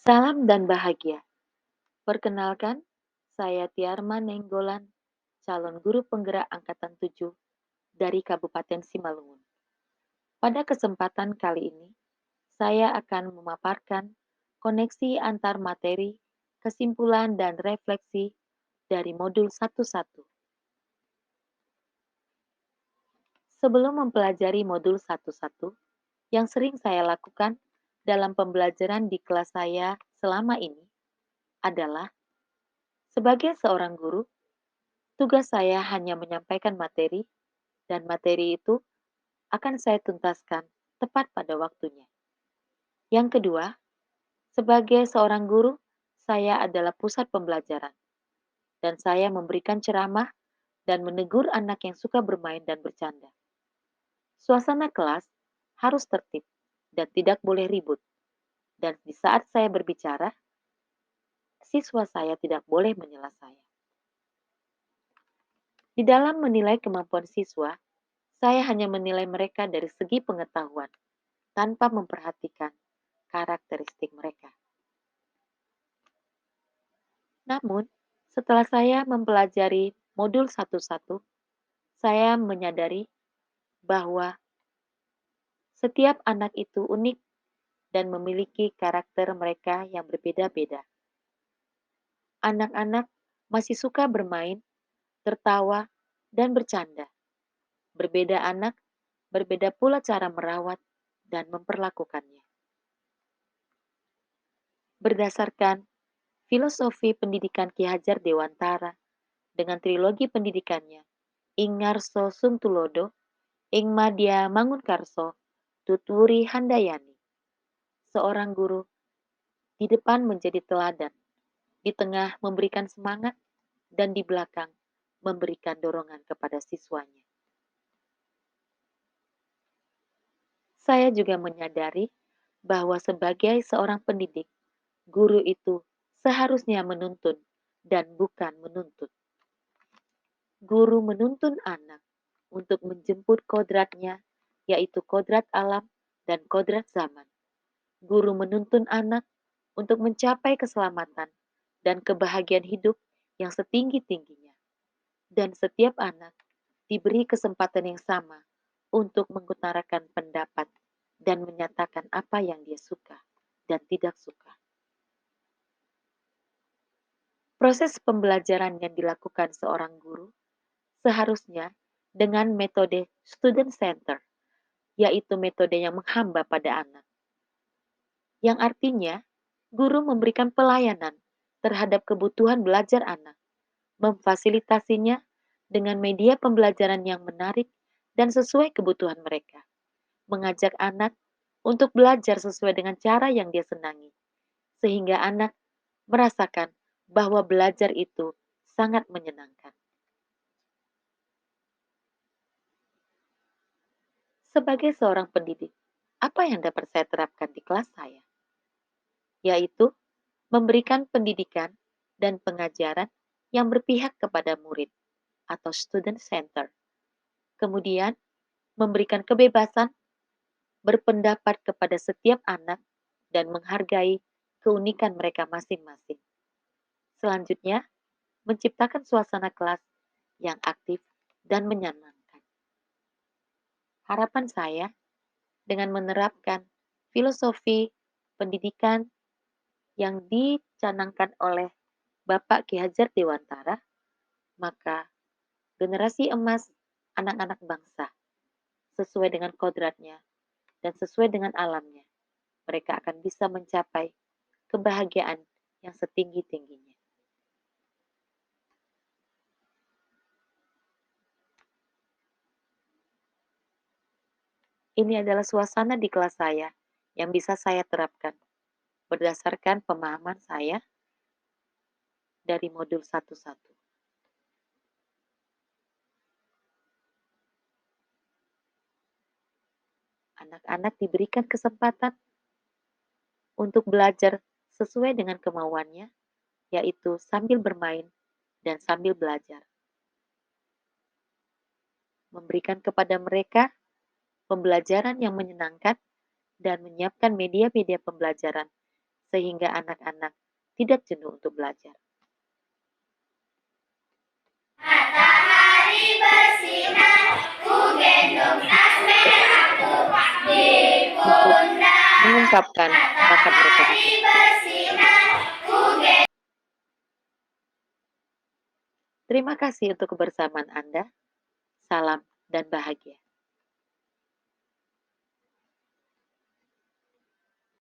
Salam dan bahagia. Perkenalkan, saya Tiarma Nenggolan, calon guru penggerak Angkatan 7 dari Kabupaten Simalungun. Pada kesempatan kali ini, saya akan memaparkan koneksi antar materi, kesimpulan, dan refleksi dari modul 11. Sebelum mempelajari modul 11, yang sering saya lakukan dalam pembelajaran di kelas saya selama ini adalah sebagai seorang guru. Tugas saya hanya menyampaikan materi, dan materi itu akan saya tuntaskan tepat pada waktunya. Yang kedua, sebagai seorang guru, saya adalah pusat pembelajaran, dan saya memberikan ceramah dan menegur anak yang suka bermain dan bercanda. Suasana kelas harus tertib dan tidak boleh ribut, dan di saat saya berbicara, siswa saya tidak boleh menyela saya. Di dalam menilai kemampuan siswa, saya hanya menilai mereka dari segi pengetahuan, tanpa memperhatikan karakteristik mereka. Namun, setelah saya mempelajari modul satu-satu, saya menyadari bahwa setiap anak itu unik dan memiliki karakter mereka yang berbeda-beda. Anak-anak masih suka bermain, tertawa, dan bercanda. Berbeda anak, berbeda pula cara merawat dan memperlakukannya. Berdasarkan filosofi pendidikan Ki Hajar Dewantara dengan trilogi pendidikannya, Ing Ngarso Sungtulodo, Ing Madya Mangunkarso, Tutwuri Handayani. Seorang guru di depan menjadi teladan, di tengah memberikan semangat, dan di belakang memberikan dorongan kepada siswanya. Saya juga menyadari bahwa sebagai seorang pendidik, guru itu seharusnya menuntun dan bukan menuntut. Guru menuntun anak untuk menjemput kodratnya, yaitu kodrat alam dan kodrat zaman. Guru menuntun anak untuk mencapai keselamatan dan kebahagiaan hidup yang setinggi-tingginya. Dan setiap anak diberi kesempatan yang sama untuk mengutarakan pendapat dan menyatakan apa yang dia suka dan tidak suka. Proses pembelajaran yang dilakukan seorang guru seharusnya dengan metode student center, yaitu metode yang menghamba pada anak. Yang artinya, guru memberikan pelayanan terhadap kebutuhan belajar anak, memfasilitasinya dengan media pembelajaran yang menarik dan sesuai kebutuhan mereka, mengajak anak untuk belajar sesuai dengan cara yang dia senangi, sehingga anak merasakan bahwa belajar itu sangat menyenangkan. Sebagai seorang pendidik, apa yang dapat saya terapkan di kelas saya? Yaitu memberikan pendidikan dan pengajaran yang berpihak kepada murid atau student center. Kemudian, memberikan kebebasan berpendapat kepada setiap anak dan menghargai keunikan mereka masing-masing. Selanjutnya, menciptakan suasana kelas yang aktif dan menyenangkan. Harapan saya dengan menerapkan filosofi pendidikan yang dicanangkan oleh Bapak Ki Hajar Dewantara, maka generasi emas anak-anak bangsa sesuai dengan kodratnya dan sesuai dengan alamnya, mereka akan bisa mencapai kebahagiaan yang setinggi-tingginya. Ini adalah suasana di kelas saya yang bisa saya terapkan berdasarkan pemahaman saya dari modul 11. Anak-anak diberikan kesempatan untuk belajar sesuai dengan kemauannya, yaitu sambil bermain dan sambil belajar. Memberikan kepada mereka pembelajaran yang menyenangkan dan menyiapkan media-media pembelajaran sehingga anak-anak tidak jenuh untuk belajar. Matahari bersinar, ku gendong tas merahku di Untuk pundak. mengungkapkan bakat mereka Matahari masing-masing. bersinar, ku gendong. Terima kasih untuk kebersamaan Anda. Salam dan bahagia.